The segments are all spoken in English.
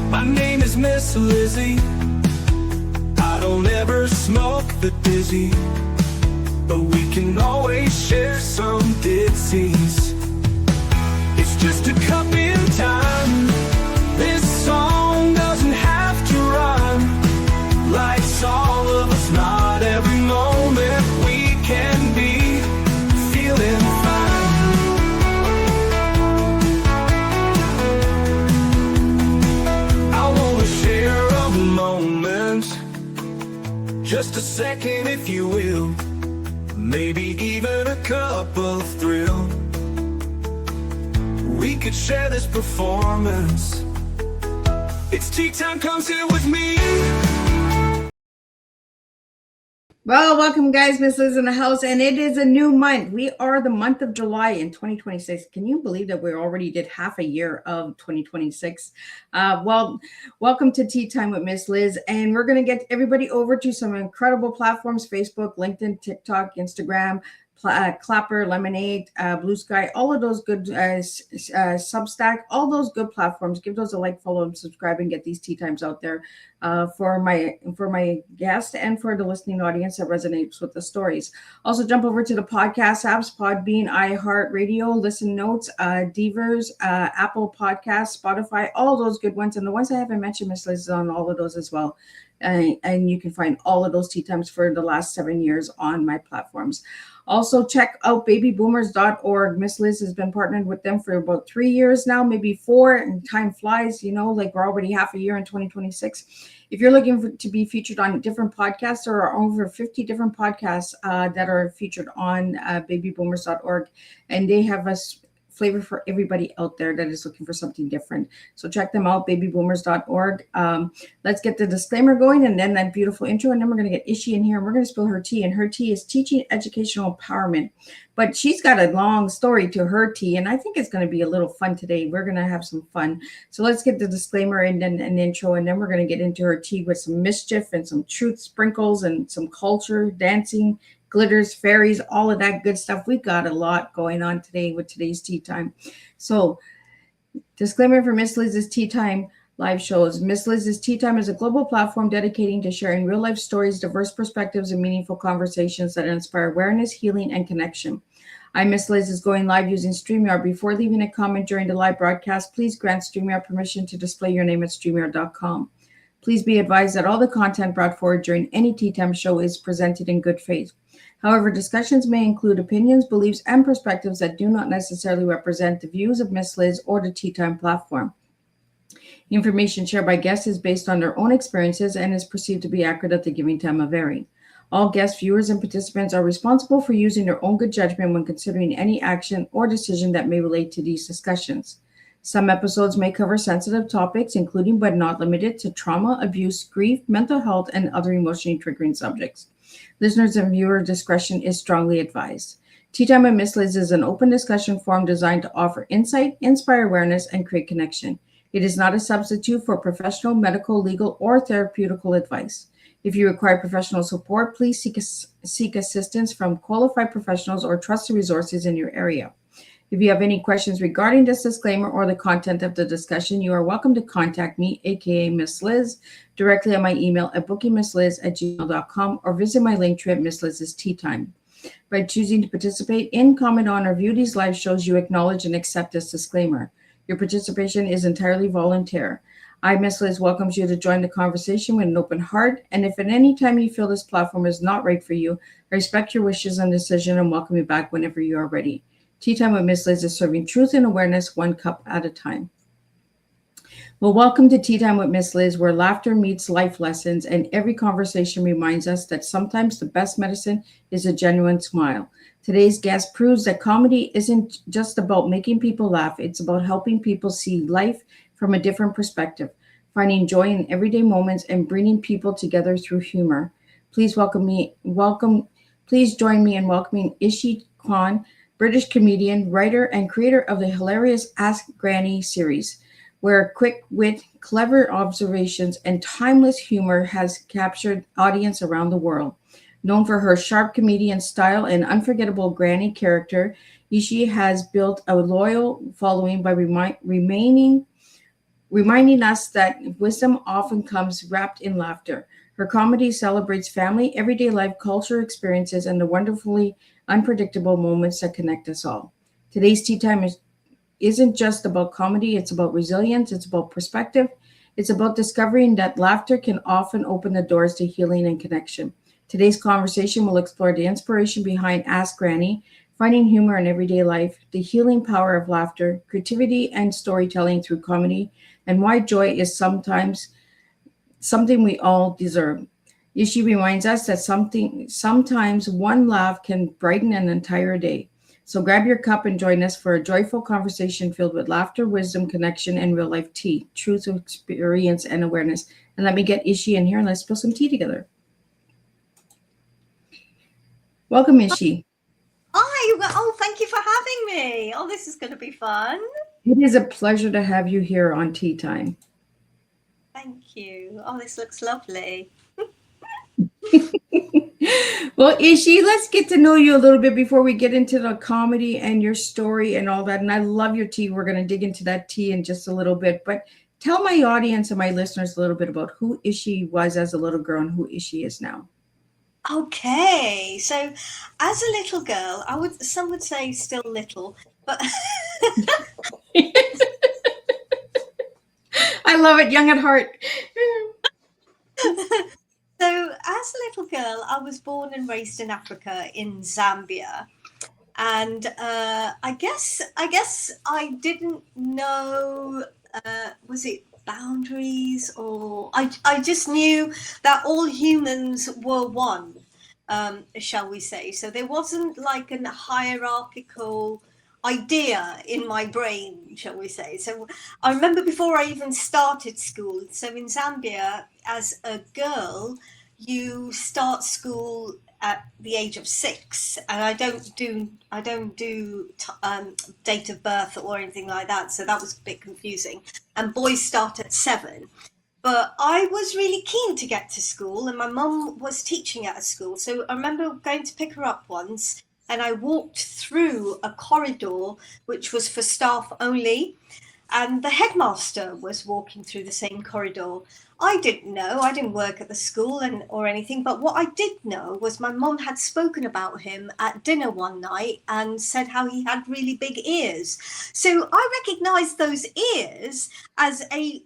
My name is Miss Lizzie. I don't ever smoke the dizzy, but we can always share some ditzies. It's just a cup in time. This song doesn't have to rhyme. Life's all of us, not every moment we can be feeling fine. I wanna share a moment, just a second if you will, maybe even a cup of thrill. We could share this performance. It's tea time, come sit with me. Well, welcome guys, Miss Liz in the house, and it is a new month. We are the month of July in 2026. Can you believe that we already did half a year of 2026? Well, welcome to Tea Time with Miss Liz, and we're going to get everybody over to some incredible platforms: Facebook, LinkedIn, TikTok, Instagram, Clapper, Lemonade, Blue Sky, all of those good, Substack, all those good platforms. Give those a like, follow, and subscribe, and get these tea times out there for my guests and for the listening audience that resonates with the stories. Also, jump over to the podcast apps: Podbean, iHeartRadio, Listen Notes, Devers, Apple Podcasts, Spotify, all those good ones. And the ones I haven't mentioned, Miss Liz is on all of those as well. And you can find all of those tea times for the last 7 years on my platforms. Also, check out babyboomers.org. Miss Liz has been partnered with them for about 3 years now, maybe 4, and time flies, like we're already half a year in 2026. If you're looking to be featured on different podcasts, there are over 50 different podcasts that are featured on babyboomers.org, and they have a flavor for everybody out there that is looking for something different. So check them out, babyboomers.org. Let's get the disclaimer going, and then that beautiful intro, and then we're going to get Ishi in here, and we're going to spill her tea. And her tea is teaching educational empowerment, but she's got a long story to her tea, and I think it's going to be a little fun today. We're going to have some fun. So let's get the disclaimer and then an intro, and then we're going to get into her tea with some mischief and some truth sprinkles and some culture, dancing, glitters, fairies, all of that good stuff. We got a lot going on today with today's tea time. So, disclaimer for Miss Liz's Tea Time live shows. Miss Liz's Tea Time is a global platform dedicating to sharing real life stories, diverse perspectives, and meaningful conversations that inspire awareness, healing, and connection. I'm Miss Liz is going live using StreamYard. Before leaving a comment during the live broadcast, please grant StreamYard permission to display your name at StreamYard.com. Please be advised that all the content brought forward during any Tea Time show is presented in good faith. However, discussions may include opinions, beliefs, and perspectives that do not necessarily represent the views of Miss Liz or the Tea Time platform. Information shared by guests is based on their own experiences and is perceived to be accurate at the given time of airing. All guests, viewers, and participants are responsible for using their own good judgment when considering any action or decision that may relate to these discussions. Some episodes may cover sensitive topics, including but not limited to trauma, abuse, grief, mental health, and other emotionally triggering subjects. Listeners and viewer discretion is strongly advised. Tea Time with Miss Liz is an open discussion forum designed to offer insight, inspire awareness, and create connection. It is not a substitute for professional, medical, legal, or therapeutical advice. If you require professional support, please seek assistance from qualified professionals or trusted resources in your area. If you have any questions regarding this disclaimer or the content of the discussion, you are welcome to contact me, aka Miss Liz, directly on my email at bookingmissliz@gmail.com or visit my link tree at Miss Liz's Tea Time. By choosing to participate in, comment on, or view these live shows, you acknowledge and accept this disclaimer. Your participation is entirely voluntary. I, Miss Liz, welcomes you to join the conversation with an open heart, and if at any time you feel this platform is not right for you, I respect your wishes and decision and welcome you back whenever you are ready. Tea Time with Miss Liz is serving truth and awareness one cup at a time. Well, welcome to Tea Time with Miss Liz, where laughter meets life lessons, and every conversation reminds us that sometimes the best medicine is a genuine smile. Today's guest proves that comedy isn't just about making people laugh, it's about helping people see life from a different perspective, finding joy in everyday moments, and bringing people together through humor. Please join me in welcoming Ishi Kwan, British comedian, writer, and creator of the hilarious Ask Granny series, where quick wit, clever observations, and timeless humor has captured audience around the world. Known for her sharp comedian style and unforgettable granny character, Ishi has built a loyal following by remaining reminding us that wisdom often comes wrapped in laughter. Her comedy celebrates family, everyday life, culture experiences, and the wonderfully unpredictable moments that connect us all. Today's tea time isn't just about comedy, it's about resilience, it's about perspective, it's about discovering that laughter can often open the doors to healing and connection. Today's conversation will explore the inspiration behind Ask Granny, finding humor in everyday life, the healing power of laughter, creativity and storytelling through comedy, and why joy is sometimes something we all deserve. Ishi reminds us that sometimes one laugh can brighten an entire day. So grab your cup and join us for a joyful conversation filled with laughter, wisdom, connection, and real life tea, truth, experience, and awareness. And let me get Ishi in here and let's spill some tea together. Welcome, Ishi. Hi, oh, thank you for having me. Oh, this is going to be fun. It is a pleasure to have you here on Tea Time. Thank you. Oh, this looks lovely. Well, Ishi, let's get to know you a little bit before we get into the comedy and your story and all that. And I love your tea. We're going to dig into that tea in just a little bit. But tell my audience and my listeners a little bit about who Ishi was as a little girl and who Ishi is now. Okay, so as a little girl, some would say still little, but I love it, young at heart. So as a little girl, I was born and raised in Africa in Zambia. And I guess I didn't know, was it boundaries, or I just knew that all humans were one, shall we say. So there wasn't like a hierarchical idea in my brain, shall we say. So I remember before I even started school, so in Zambia, as a girl, you start school at the age of 6, and I don't do date of birth or anything like that, so that was a bit confusing. And boys start at 7. But I was really keen to get to school, and my mum was teaching at a school. So I remember going to pick her up once, and I walked through a corridor which was for staff only, and the headmaster was walking through the same corridor. I didn't know, I didn't work at the school or anything, but what I did know was my mum had spoken about him at dinner one night and said how he had really big ears. So I recognised those ears as a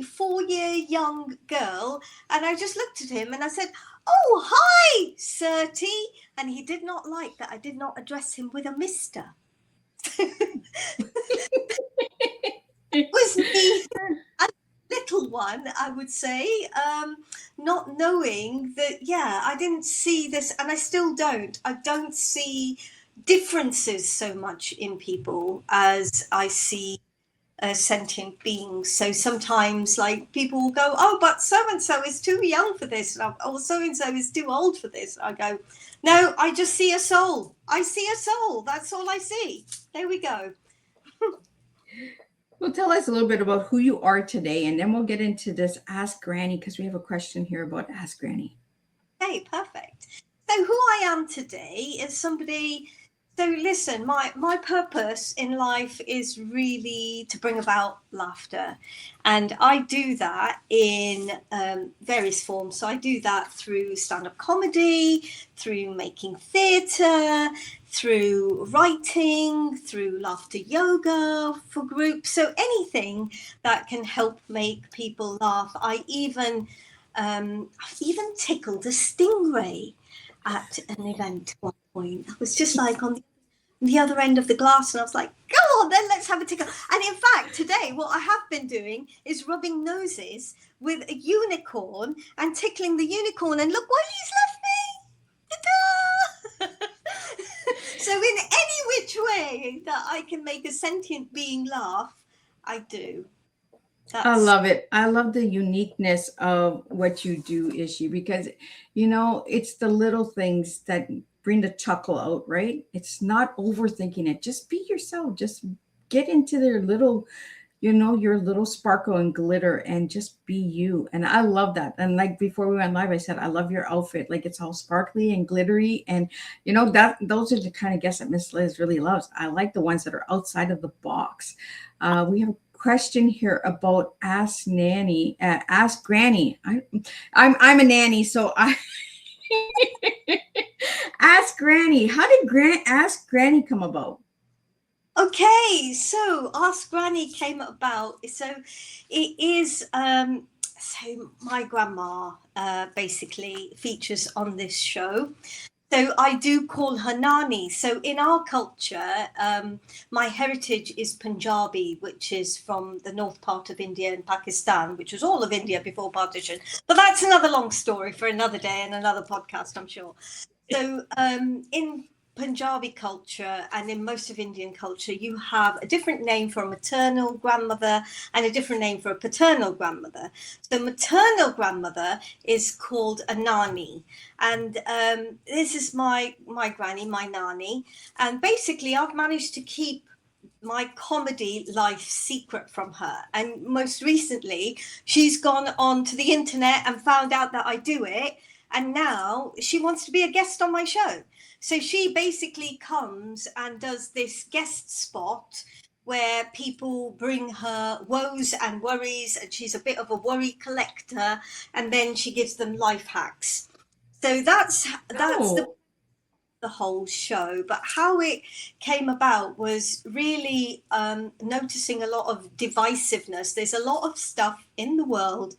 4-year young girl, and I just looked at him and I said, "Oh, hi, Surty," and he did not like that I did not address him with a mister. It was me, a little one, I would say, not knowing that, yeah, I didn't see this, and I still don't. I don't see differences so much in people as I see sentient beings. So sometimes, like, people will go, "Oh, but so-and-so is too young for this," or "So-and-so is too old for this." I go, "No, I just see a soul. I see a soul. That's all I see." There we go. Well, tell us a little bit about who you are today, and then we'll get into this Ask Granny because we have a question here about Ask Granny. Okay, perfect. So who I am today is somebody. So listen, my purpose in life is really to bring about laughter, and I do that in various forms. So I do that through stand-up comedy, through making theatre, through writing, through laughter yoga for groups. So anything that can help make people laugh. I've even tickled a stingray at an event at one point. I was just like on the other end of the glass, and I was like, "Go on, then let's have a tickle." And in fact, today, what I have been doing is rubbing noses with a unicorn and tickling the unicorn, and look what he's left me. Ta-da! So in any which way that I can make a sentient being laugh, I do. I love it. I love the uniqueness of what you do, Ishi, because it's the little things that bring the chuckle out, right? It's not overthinking it. Just be yourself. Just get into their little, your little sparkle and glitter and just be you. And I love that. And like before we went live, I said, I love your outfit. Like it's all sparkly and glittery. And that those are the kind of guests that Miss Liz really loves. I like the ones that are outside of the box. We have a question here about Ask Nanny, Ask Granny. I'm a nanny, so I Ask Granny. How did Ask Granny come about? Okay, so Ask Granny came about. So it is. So my grandma basically features on this show. So I do call her Nani. So in our culture, my heritage is Punjabi, which is from the north part of India and Pakistan, which was all of India before partition. But that's another long story for another day and another podcast, I'm sure. So in Punjabi culture and in most of Indian culture, you have a different name for a maternal grandmother and a different name for a paternal grandmother. So maternal grandmother is called a nani, and this is my granny, my nani, and basically I've managed to keep my comedy life secret from her. And most recently, she's gone on to the internet and found out that I do it. And now she wants to be a guest on my show. So she basically comes and does this guest spot where people bring her woes and worries, and she's a bit of a worry collector, and then she gives them life hacks. So that's the whole show. But how it came about was really noticing a lot of divisiveness. There's a lot of stuff in the world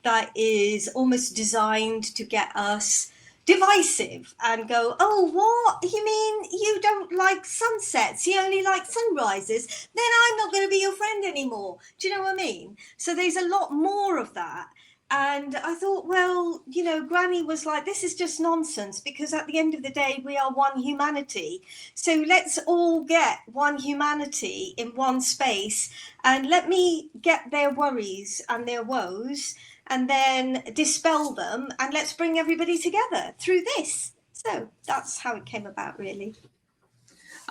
that is almost designed to get us divisive and go, oh, what? You mean you don't like sunsets? You only like sunrises? Then I'm not going to be your friend anymore. Do you know what I mean? So there's a lot more of that. And I thought, well, you know, Granny was like, this is just nonsense, because at the end of the day, we are one humanity. So let's all get one humanity in one space, and let me get their worries and their woes and then dispel them, and let's bring everybody together through this. So that's how it came about, really.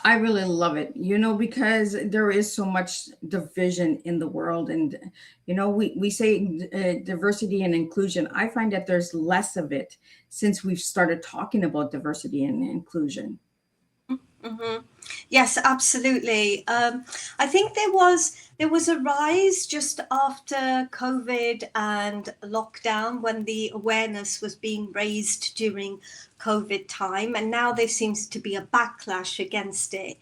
I really love it, you know, because there is so much division in the world. And, you know, we say diversity and inclusion. I find that there's less of it since we've started talking about diversity and inclusion. Mm-hmm. Yes, absolutely. I think there was a rise just after COVID and lockdown, when the awareness was being raised during COVID time, and now there seems to be a backlash against it.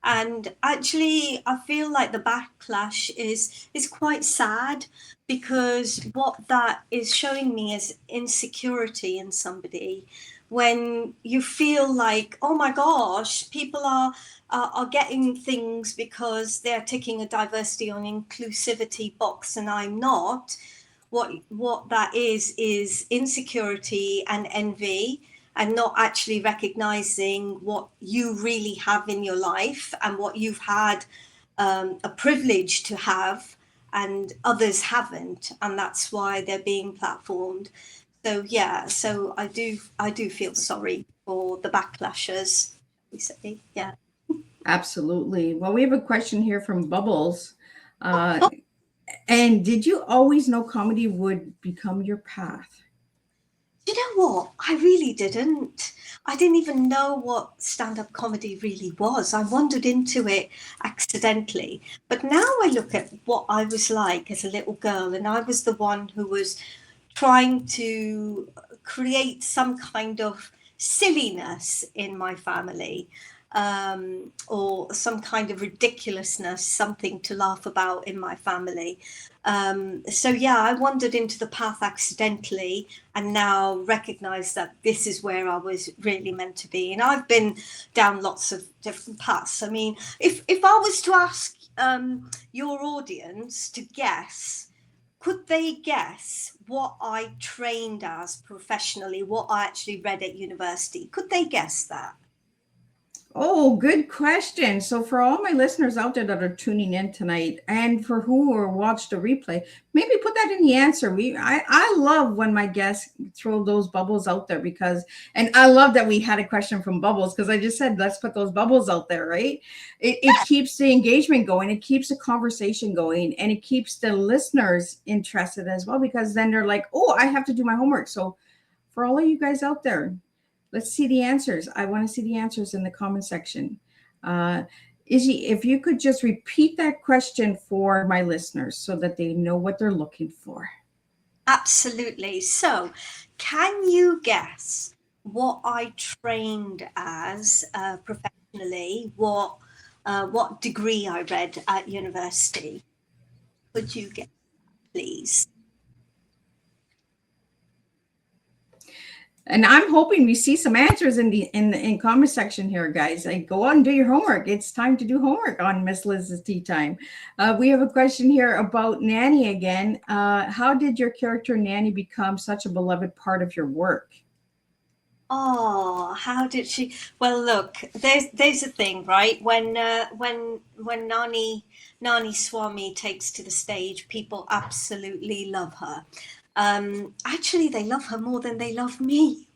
And actually, I feel like the backlash is quite sad, because what that is showing me is insecurity in somebody. When you feel like, oh my gosh, people are getting things because they're ticking a diversity or inclusivity box and I'm not. What that is insecurity and envy, and not actually recognizing what you really have in your life and what you've had a privilege to have and others haven't, and that's why they're being platformed. So yeah, so I do feel sorry for the backlashers, we say. Yeah. Absolutely. Well, we have a question here from Bubbles. And did you always know comedy would become your path? You know what? I really didn't. I didn't even know what stand-up comedy really was. I wandered into it accidentally. But now I look at what I was like as a little girl, and I was the one who was trying to create some kind of silliness in my family, or some kind of ridiculousness, something to laugh about in my family. So yeah, I wandered into the path accidentally, and now recognize that this is where I was really meant to be. And I've been down lots of different paths. I mean, if I was to ask your audience to guess, could they guess what I trained as professionally, what I actually read at university? Could they guess that? Oh, good question. So, for all my listeners out there that are tuning in tonight, and for who or watched the replay, maybe put that in the answer. I love when my guests throw those bubbles out there, because, and I love that we had a question from Bubbles, because I just said let's put those bubbles out there, right? It keeps the engagement going, it keeps the conversation going, and it keeps the listeners interested as well, because then they're like, oh, I have to do my homework. So, for all of you guys out there, let's see the answers. I want to see the answers in the comment section. Izzy, if you could just repeat that question for my listeners so that they know what they're looking for. Absolutely. So, can you guess what I trained as professionally? What degree I read at university? Could you guess, please? And I'm hoping we see some answers in the in comment section here, guys. Like, go out and do your homework. It's time to do homework on Miss Liz's Tea Time. We have a question here about Nanny again. How did your character Nanny become such a beloved part of your work? Oh, how did she? Well, look, there's a thing, right? When Nani Swami takes to the stage, people absolutely love her. Actually, they love her more than they love me,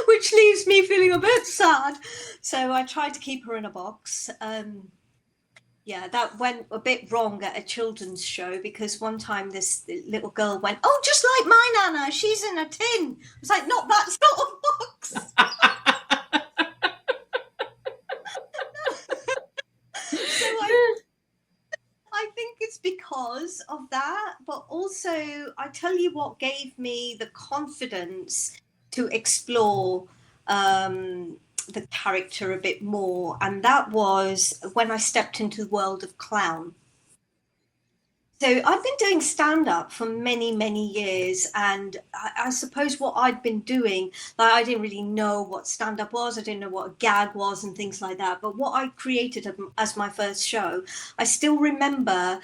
which leaves me feeling a bit sad. So I tried to keep her in a box. Yeah, that went a bit wrong at a children's show because one time this little girl went, "Oh, just like my Nana, she's in a tin." I was like, "Not that sort of box." So I think it's because of that, but also I tell you what gave me the confidence to explore the character a bit more, and that was when I stepped into the world of clown. So I've been doing stand up for many, many years. And I suppose what I'd been doing, like, I didn't really know what stand up was. I didn't know what a gag was and things like that. But what I created as my first show, I still remember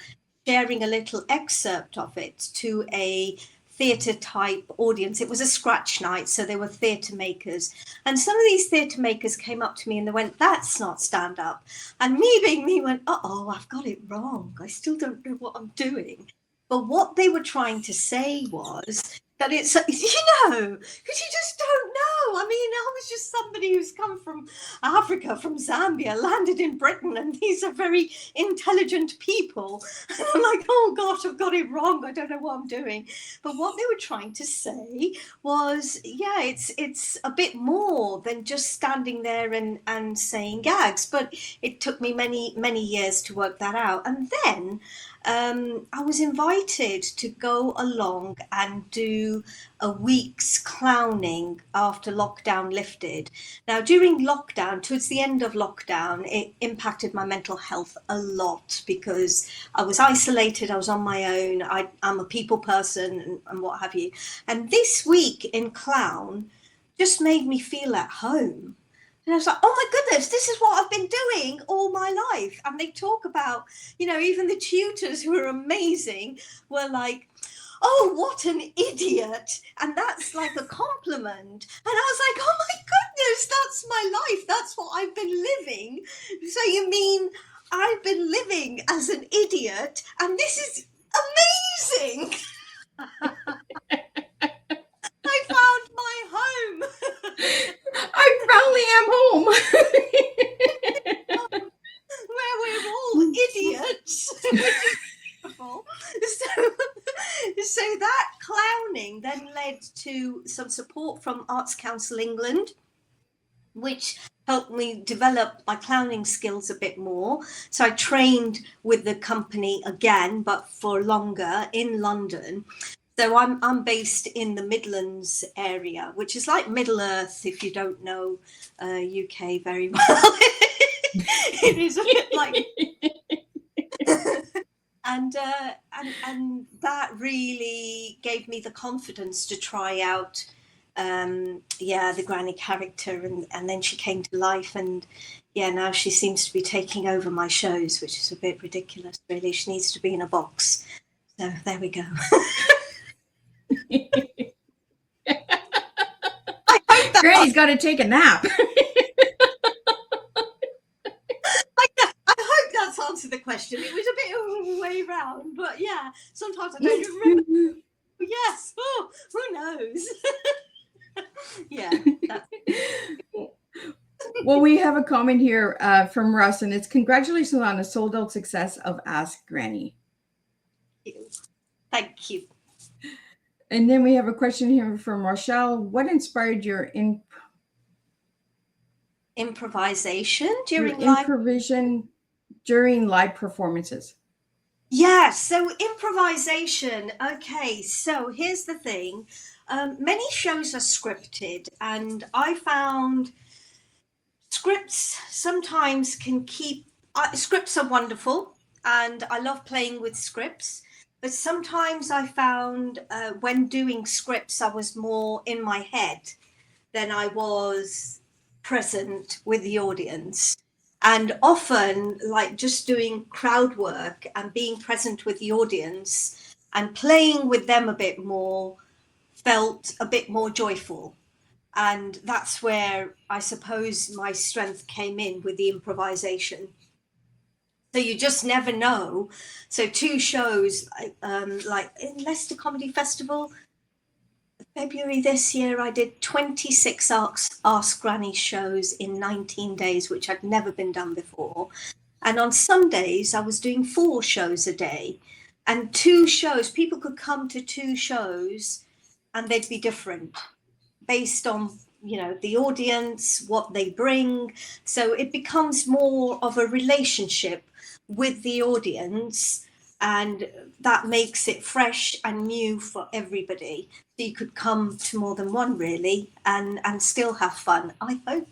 sharing a little excerpt of it to a theatre type audience. It was a scratch night, so they were theatre makers. And some of these theatre makers came up to me and they went, "That's not stand up." And me being me went, "Uh-oh, I've got it wrong. I still don't know what I'm doing." But what they were trying to say was that it's, because you just don't know. I mean, I was just somebody who's come from Africa, from Zambia, landed in Britain, and these are very intelligent people. And I'm like, "Oh gosh, I've got it wrong. I don't know what I'm doing." But what they were trying to say was, yeah, it's a bit more than just standing there and saying gags. But it took me many, many years to work that out. And then I was invited to go along and do a week's clowning after lockdown lifted. Now, during lockdown, towards the end of lockdown, it impacted my mental health a lot because I was isolated, I was on my own, I'm a people person and what have you. And this week in clown just made me feel at home. And I was like, "Oh my goodness, this is what I've been doing all my life." And they talk about, even the tutors who are amazing were like, "Oh, what an idiot." And that's like a compliment. And I was like, "Oh my goodness, that's my life. That's what I've been living." So you mean I've been living as an idiot, and this is amazing. I found my home. I finally am home. Where we're all idiots, which is beautiful. So that clowning then led to some support from Arts Council England, which helped me develop my clowning skills a bit more. So I trained with the company again, but for longer in London. So I'm based in the Midlands area, which is like Middle Earth if you don't know UK very well. It is a bit like, and that really gave me the confidence to try out the granny character, and then she came to life, and now she seems to be taking over my shows, which is a bit ridiculous really. She needs to be in a box. So there we go. Granny's got to take a nap. I hope that's answered the question. It was a bit of a way round, but yeah, sometimes I don't remember. Yes, who knows? Yeah. Well, we have a comment here from Russ, and it's congratulations on the sold out success of Ask Granny. Thank you. And then we have a question here from Rochelle. What inspired your Improvisation Your during live. improvisation during live performances. Yeah, so improvisation. Okay, so here's the thing. Many shows are scripted, and I found scripts sometimes can keep. Scripts are wonderful, and I love playing with scripts. But sometimes I found when doing scripts, I was more in my head than I was present with the audience. And often, like just doing crowd work and being present with the audience and playing with them a bit more felt a bit more joyful. And that's where I suppose my strength came in with the improvisation. So you just never know. So two shows, like in Leicester Comedy Festival, February this year, I did 26 Ask Granny shows in 19 days, which had never been done before. And on Sundays, I was doing 4 shows a day. And 2 shows, people could come to 2 shows and they'd be different based on, you know, the audience, what they bring. So it becomes more of a relationship with the audience, and that makes it fresh and new for everybody. So you could come to more than one really and still have fun, I hope.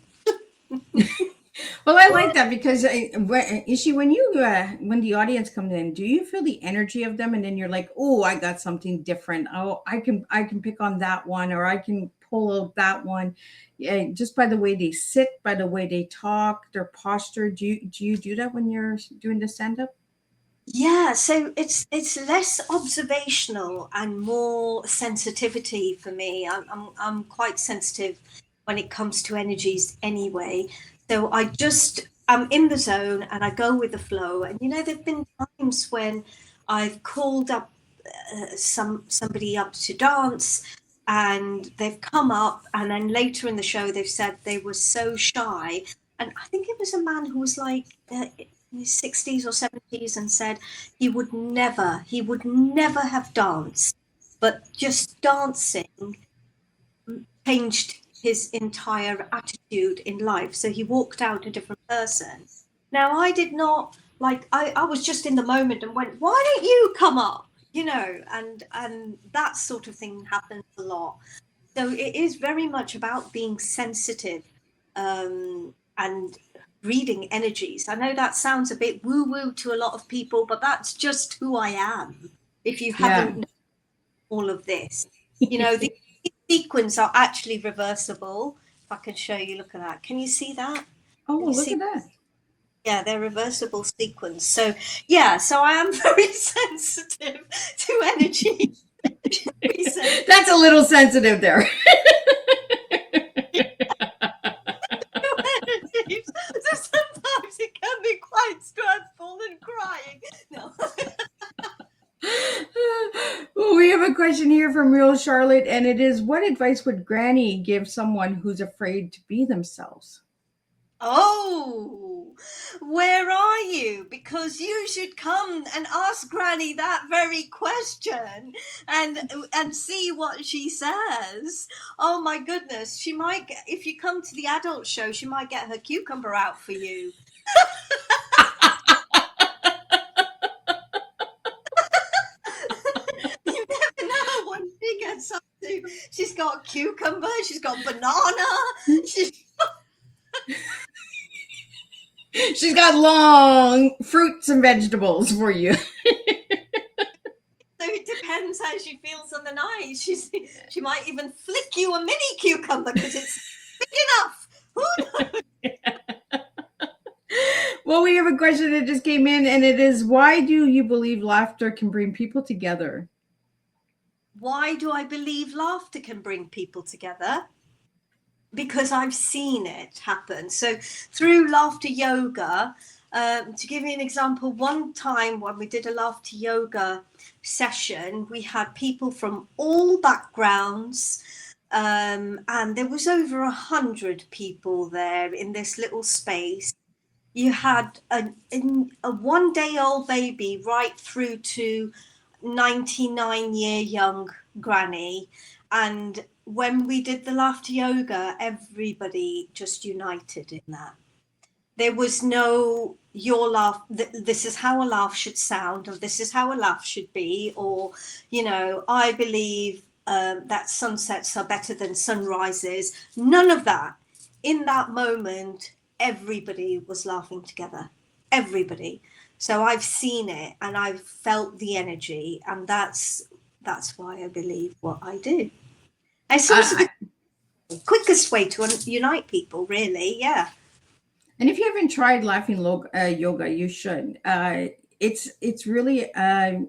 Well, I like that because Ishi, when you when the audience comes in, do you feel the energy of them, and then you're like, oh, I got something different. Oh, I can pick on that one, or I can pull out that one, yeah, just by the way they sit, by the way they talk, their posture. Do you do that when you're doing the stand up? Yeah, so it's less observational and more sensitivity for me. I'm quite sensitive when it comes to energies anyway. So I'm in the zone and I go with the flow. And you know, there've been times when I've called up somebody up to dance, and they've come up, and then later in the show they've said they were so shy. And I think it was a man who was like in his 60s or 70s and said he would never have danced, but just dancing changed his entire attitude in life. So he walked out a different person. Now, I did not, like, I was just in the moment and went, why don't you come up? You know, and that sort of thing happens a lot. So it is very much about being sensitive, and reading energies. I know that sounds a bit woo-woo to a lot of people, but that's just who I am. If you Yeah. haven't known all of this, you know, the sequins are actually reversible. If I can show you, look at that. Can you see that? Oh, Can you look see? at that. Yeah, they're reversible sequins. So yeah, so I am very sensitive to energy. That's a little sensitive there. So sometimes it can be quite stressful and crying. No. Well, we have a question here from Real Charlotte, and it is, what advice would Granny give someone who's afraid to be themselves? Oh, where are you? Because you should come and ask Granny that very question and see what she says. Oh my goodness, she might get, if you come to the adult show, she might get her cucumber out for you. You never know when she gets up to. She's got cucumber, she's got banana, She's got long fruits and vegetables for you. so it depends how she feels on the night. She might even flick you a mini cucumber because it's big enough. Who knows? Well, we have a question that just came in, and it is, why do you believe laughter can bring people together? Why do I believe laughter can bring people together? Because I've seen it happen. So through laughter yoga, to give you an example, one time when we did a laughter yoga session, we had people from all backgrounds, and there was over 100 people there in this little space. You had a 1-day-old baby right through to 99-year young Granny. And when we did the laughter yoga, everybody just united in that. There was no your laugh, this is how a laugh should sound, or this is how a laugh should be, or, you know, I believe that sunsets are better than sunrises. None of that. In that moment, everybody was laughing together. Everybody. So I've seen it and I've felt the energy, and that's why I believe what I do. It's also I, the quickest way to unite people, really. Yeah. And if you haven't tried yoga, you should. It's really an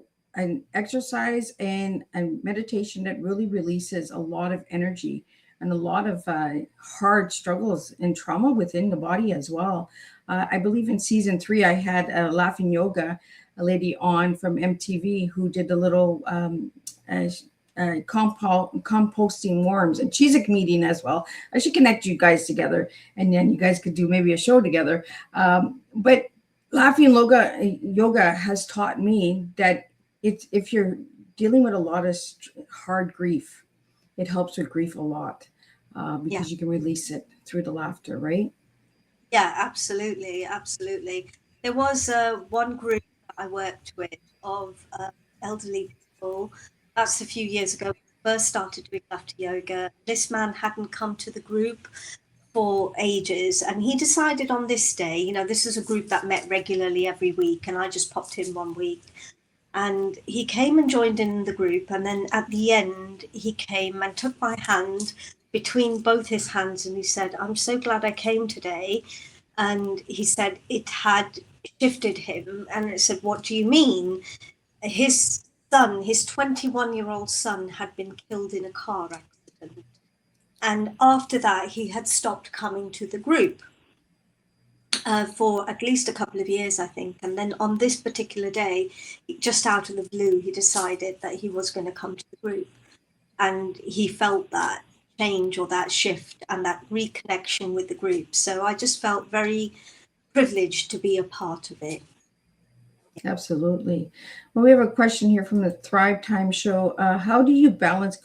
exercise and a meditation that really releases a lot of energy and a lot of hard struggles and trauma within the body as well. I believe in season 3, I had a laughing yoga, a lady on from MTV who did a little composting worms, and she's a comedian as well. I should connect you guys together, and then you guys could do maybe a show together. But laughing yoga has taught me that if you're dealing with a lot of hard grief, it helps with grief a lot because you can release it through the laughter, right? Yeah, absolutely, absolutely. There was one group that I worked with of elderly people. That's a few years ago. When I first started doing laughter yoga. This man hadn't come to the group for ages, and he decided on this day, you know, this is a group that met regularly every week, and I just popped in one week. And he came and joined in the group, and then at the end, he came and took my hand between both his hands, and he said, "I'm so glad I came today." And he said it had shifted him, and I said, "What do you mean?" His son, his 21-year-old son, had been killed in a car accident, and after that he had stopped coming to the group for at least a couple of years, I think. And then on this particular day, just out of the blue, he decided that he was going to come to the group, and he felt that change or that shift and that reconnection with the group. So I just felt very privileged to be a part of it. Absolutely. Well, we have a question here from the Thrive Time show. How do you balance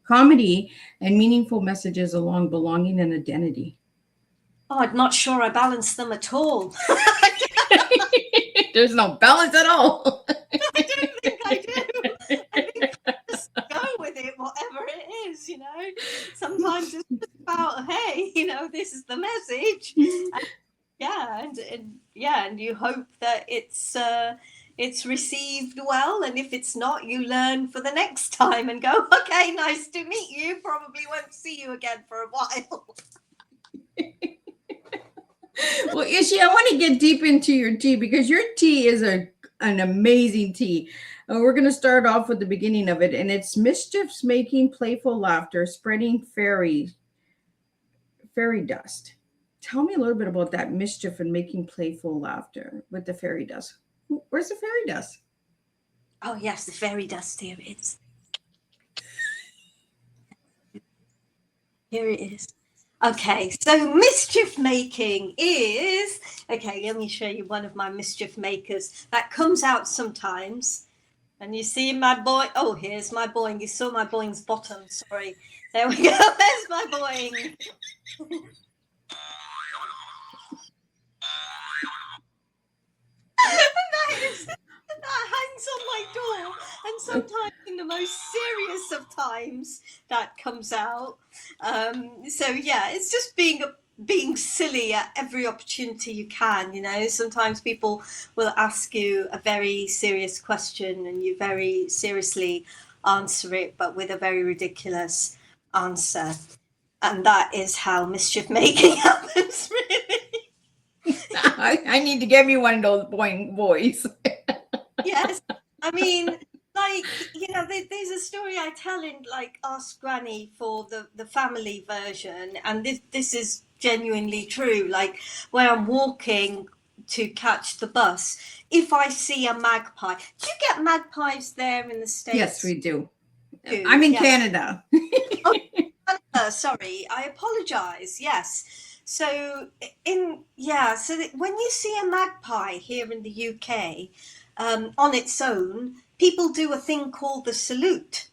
comedy and meaningful messages along belonging and identity? Oh, I'm not sure I balance them at all. There's no balance at all. I don't think I do. I think I just go with it, whatever it is, you know. Sometimes it's just about, hey, you know, this is the message. And you hope that it's received well, and if it's not, you learn for the next time and go, okay, nice to meet you. Probably won't see you again for a while. Well, Ishi, I want to get deep into your tea because your tea is an amazing tea. We're going to start off with the beginning of it, and it's mischiefs making playful laughter, spreading fairy dust. Tell me a little bit about that mischief and making playful laughter with the fairy dust. Where's the fairy dust? Oh, yes, the fairy dust. Here it is. Here it is. Okay, so mischief making is, okay, let me show you one of my mischief makers that comes out sometimes. And you see my boy, oh, here's my boing. You saw my boing's bottom, sorry. There we go, there's my boing. That hangs on my door, and sometimes in the most serious of times that comes out. So yeah, it's just being silly at every opportunity you can, you know. Sometimes people will ask you a very serious question and you very seriously answer it, but with a very ridiculous answer. And that is how mischief making happens, really. I need to get me one of those boing boys. Yes, I mean, like, you know, there's a story I tell in like Ask Granny for the family version, and this is genuinely true. Like when I'm walking to catch the bus, if I see a magpie, do you get magpies there in the States? Yes, we do. I'm in Canada. Sorry, I apologize. Yes. So when you see a magpie here in the UK, on its own, people do a thing called the salute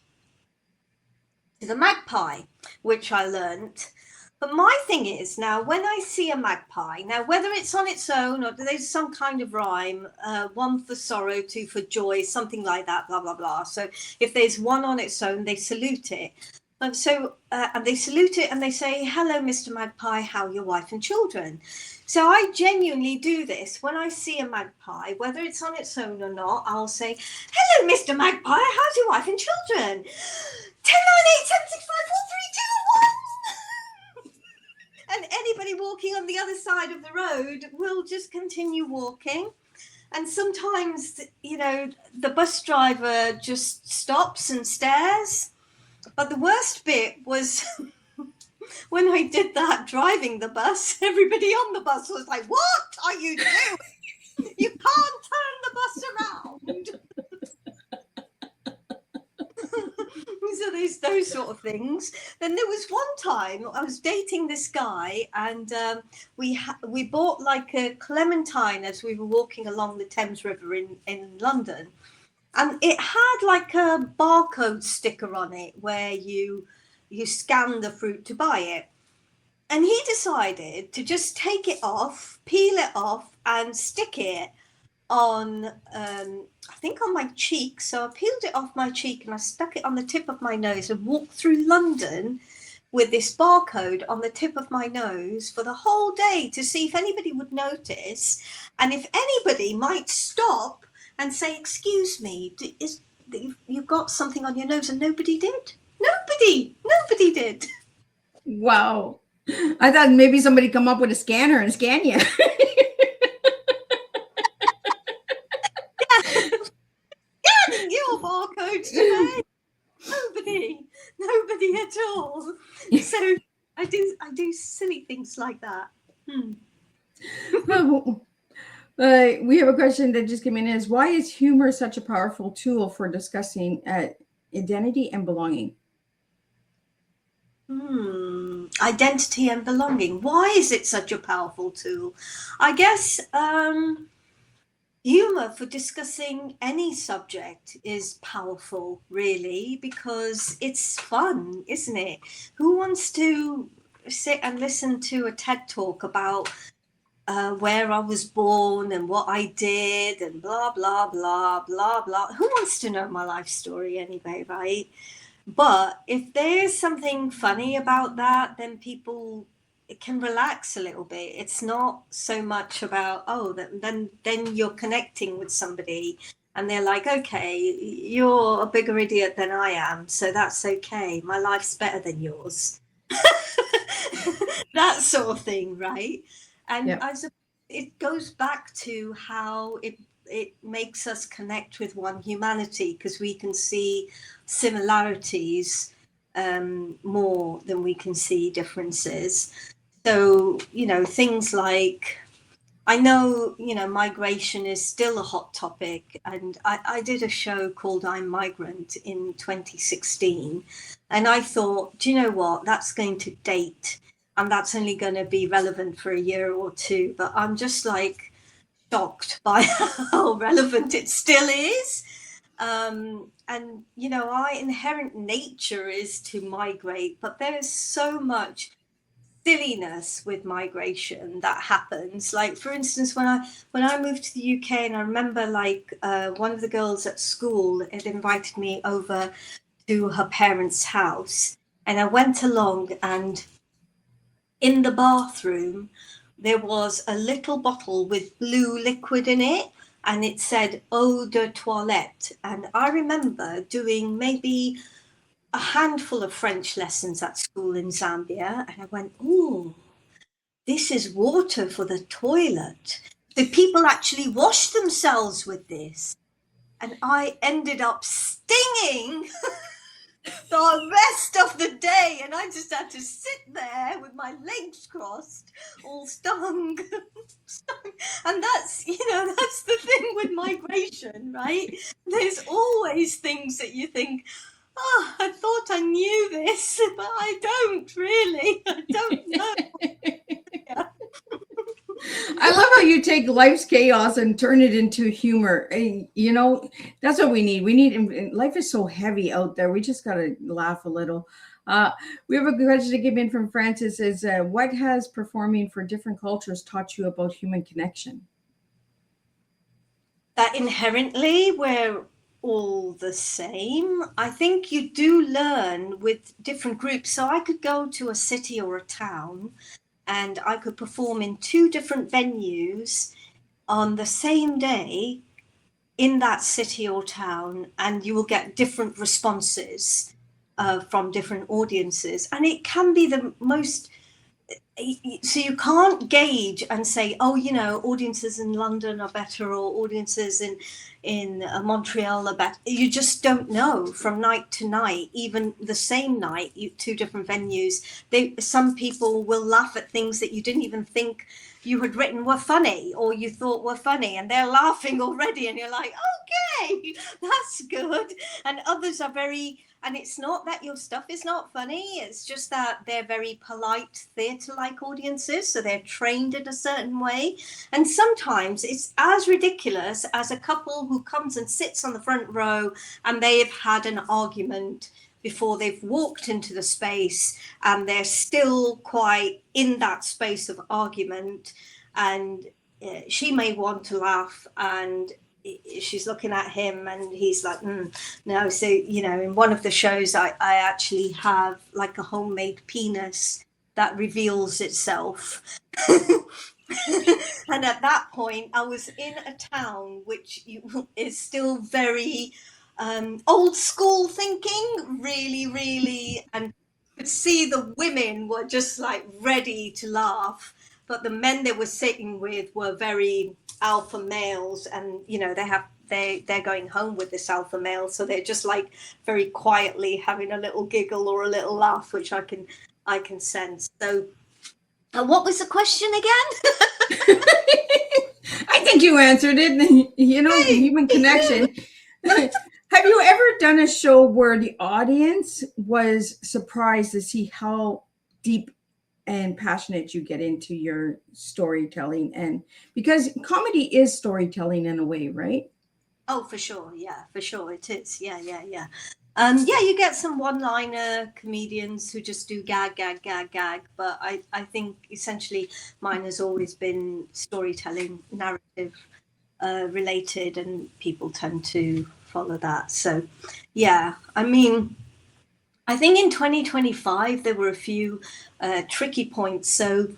to the magpie, which I learnt. But my thing is now, when I see a magpie, now whether it's on its own or there's some kind of rhyme, one for sorrow, two for joy, something like that, blah, blah, blah. So if there's one on its own, they salute it. And so, and they salute it and they say, hello, Mr. Magpie, how are your wife and children? So I genuinely do this. When I see a magpie, whether it's on its own or not, I'll say, hello, Mr. Magpie, how's your wife and children? 10, 9, 8, 7, 6, 5, 4, 3, 2, 1. And anybody walking on the other side of the road will just continue walking. And sometimes, you know, the bus driver just stops and stares. But the worst bit was when I did that driving the bus, everybody on the bus was like, what are you doing? You can't turn the bus around. So there's those sort of things. Then there was one time I was dating this guy, and we bought like a clementine as we were walking along the Thames River in London. And it had like a barcode sticker on it where you scan the fruit to buy it. And he decided to just take it off, peel it off, and stick it on, I think on my cheek. So I peeled it off my cheek and I stuck it on the tip of my nose and walked through London with this barcode on the tip of my nose for the whole day to see if anybody would notice and if anybody might stop and say, excuse me, you've got something on your nose, and nobody did. Nobody did. Wow. I thought maybe somebody come up with a scanner and scan you. Scanning your barcode today. Nobody at all. So I do silly things like that. We have a question that just came in is, why is humor such a powerful tool for discussing identity and belonging? Identity and belonging. Why is it such a powerful tool? I guess humor for discussing any subject is powerful, really, because it's fun, isn't it? Who wants to sit and listen to a TED talk about where I was born and what I did and blah, blah, blah, blah, blah. Who wants to know my life story anyway, right? But if there's something funny about that, then people can relax a little bit. It's not so much about, then you're connecting with somebody and they're like, okay, you're a bigger idiot than I am, so that's okay. My life's better than yours. That sort of thing, right? And it goes back to how it makes us connect with one humanity, because we can see similarities more than we can see differences. So, you know, things like, I know, you know, migration is still a hot topic. And I did a show called I'm Migrant in 2016. And I thought, do you know what, that's going to date. And that's only going to be relevant for a year or two. But I'm just like shocked by how relevant it still is. And, you know, our inherent nature is to migrate, but there is so much silliness with migration that happens. Like, for instance, when I moved to the UK, and I remember like one of the girls at school had invited me over to her parents' house, and I went along, and in the bathroom there was a little bottle with blue liquid in it, and it said eau de toilette. And I remember doing maybe a handful of French lessons at school in Zambia, and I went, oh, this is water for the toilet. So people actually wash themselves with this. And I ended up stinging the rest of the day, and I just had to sit there with my legs crossed, all stung. And that's, you know, that's the thing with migration, right? There's always things that you think, oh, I thought I knew this, but I don't really. I don't know. Yeah. I love how you take life's chaos and turn it into humor. You know, that's what we need. We need, life is so heavy out there. We just got to laugh a little. We have a question that came in from Francis is, what has performing for different cultures taught you about human connection? That inherently we're all the same. I think you do learn with different groups. So I could go to a city or a town and I could perform in two different venues on the same day in that city or town, and you will get different responses from different audiences. And it can be the most, so you can't gauge and say, oh, you know, audiences in London are better or audiences in Montreal are better. You just don't know from night to night. Even the same night, two different venues, some people will laugh at things that you didn't even think you had written were funny or you thought were funny, and they're laughing already, and you're like, okay, that's good. And others are very, and it's not that your stuff is not funny, it's just that they're very polite theatre-like audiences, so they're trained in a certain way. And sometimes it's as ridiculous as a couple who comes and sits on the front row and they have had an argument before they've walked into the space, and they're still quite in that space of argument, and she may want to laugh, and she's looking at him and he's like, no. So, you know, in one of the shows I actually have like a homemade penis that reveals itself. And at that point I was in a town which is still very old school thinking, really, and could see the women were just like ready to laugh, but the men they were sitting with were very alpha males, and you know they're going home with this alpha male, so they're just like very quietly having a little giggle or a little laugh, which I can sense. So what was the question again? I think you answered it. You know, human connection. Have you ever done a show where the audience was surprised to see how deep and passionate you get into your storytelling? And because comedy is storytelling in a way, right? Oh, for sure. Yeah, for sure. It is. Yeah. Yeah, you get some one-liner comedians who just do gag. But I think essentially mine has always been storytelling, narrative related, and people tend to follow that. So, yeah, I mean, I think in 2025 there were a few tricky points. So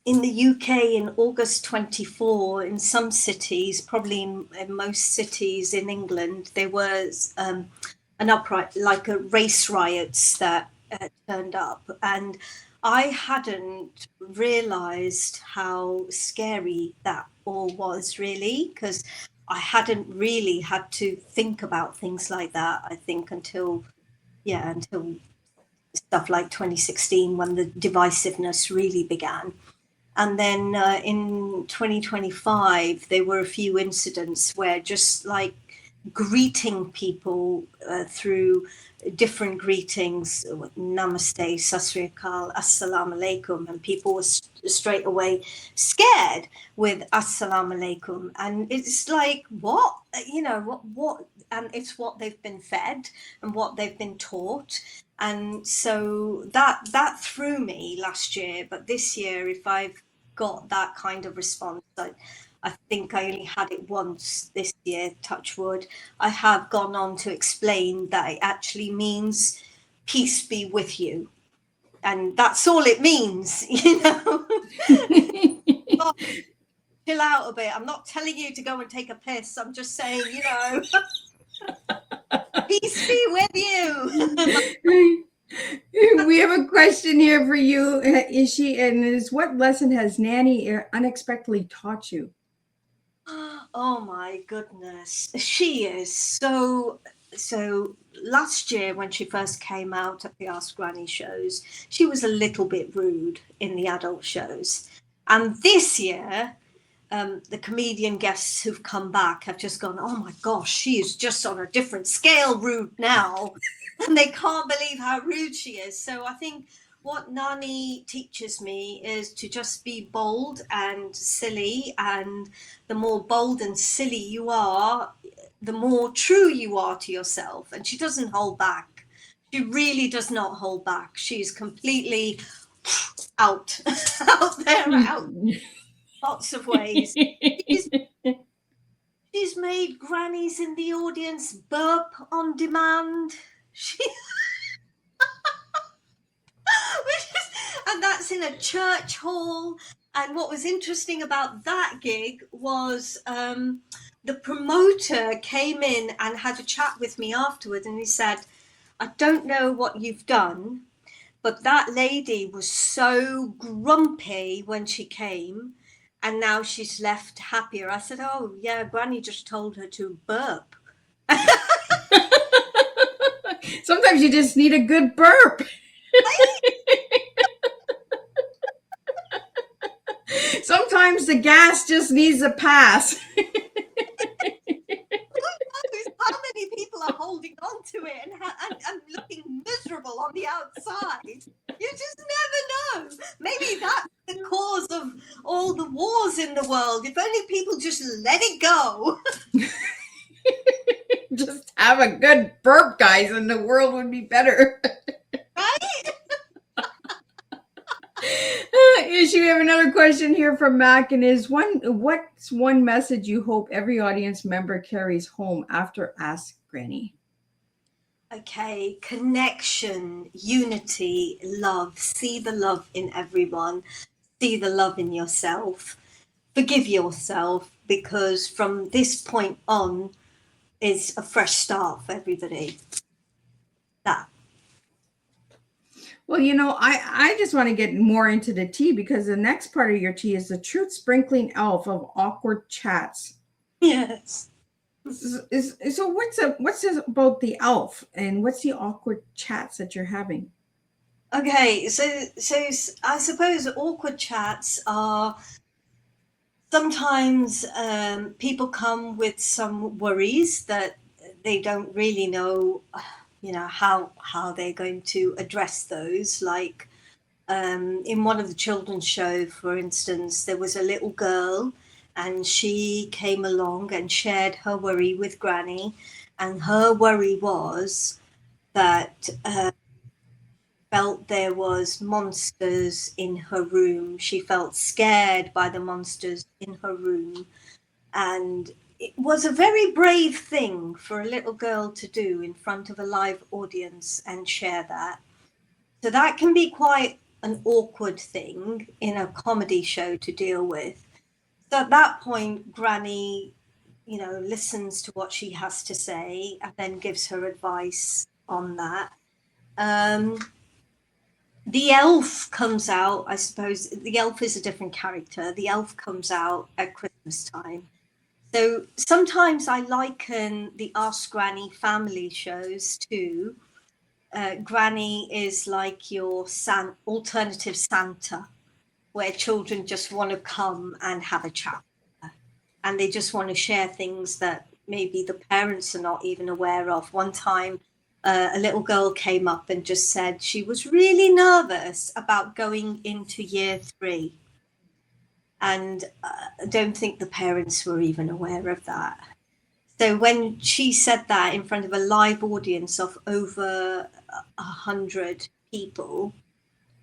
in the UK in August 24, in some cities, probably in most cities in England, there was an upright, like a race riots that turned up. And I hadn't realised how scary that all was, really, because I hadn't really had to think about things like that, I think, until stuff like 2016, when the divisiveness really began. And then in 2025, there were a few incidents where just like greeting people through different greetings, namaste, sasriyakal, assalamu alaikum, and people were straight away scared with assalamu alaikum. And it's like, what, you know, what, and it's what they've been fed and what they've been taught. And so that threw me last year. But this year, if I've got that kind of response, I think I only had it once this year, touch wood. I have gone on to explain that it actually means peace be with you. And that's all it means, you know. Chill out a bit. I'm not telling you to go and take a piss. I'm just saying, you know, peace be with you. We have a question here for you, Ishi, and is, what lesson has Nanny unexpectedly taught you? Oh my goodness. She is so last year when she first came out at the Ask Granny shows, she was a little bit rude in the adult shows. And this year, the comedian guests who've come back have just gone, oh my gosh, she is just on a different scale rude now. And they can't believe how rude she is. So I think what Nani teaches me is to just be bold and silly, and the more bold and silly you are, the more true you are to yourself. And she doesn't hold back. She really does not hold back. She's completely out, out there, out lots of ways. She's, she's made grannies in the audience burp on demand. She, and that's in a church hall. And what was interesting about that gig was the promoter came in and had a chat with me afterwards, and he said, I don't know what you've done, but that lady was so grumpy when she came, and now she's left happier. I said, oh yeah, Granny just told her to burp. Sometimes you just need a good burp. Sometimes the gas just needs a pass. How many people are holding on to it and looking miserable on the outside? You just never know. Maybe that's the cause of all the wars in the world. If only people just let it go. Just have a good burp, guys, and the world would be better. Right? Ishi, we have another question here from Mac, and what's one message you hope every audience member carries home after Ask Granny? Okay, connection, unity, love. See the love in everyone. See the love in yourself. Forgive yourself, because from this point on is a fresh start for everybody. That. Well, I just want to get more into the tea, because the next part of your tea is the truth sprinkling elf of awkward chats. Yes. So what's this about the elf, and what's the awkward chats that you're having? Okay, so I suppose awkward chats are sometimes people come with some worries that they don't really know, how they're going to address those. Like in one of the children's show, for instance, there was a little girl, and she came along and shared her worry with Granny, and her worry was that felt there was monsters in her room. She felt scared by the monsters in her room, and it was a very brave thing for a little girl to do in front of a live audience and share that. So that can be quite an awkward thing in a comedy show to deal with. So at that point, Granny, listens to what she has to say and then gives her advice on that. The elf comes out, I suppose. The elf is a different character. The elf comes out at Christmas time. So sometimes I liken the Ask Granny family shows to Granny is like your alternative Santa, where children just want to come and have a chat. And they just want to share things that maybe the parents are not even aware of. One time, a little girl came up and just said she was really nervous about going into year 3. And I don't think the parents were even aware of that. So when she said that in front of a live audience of over 100 people,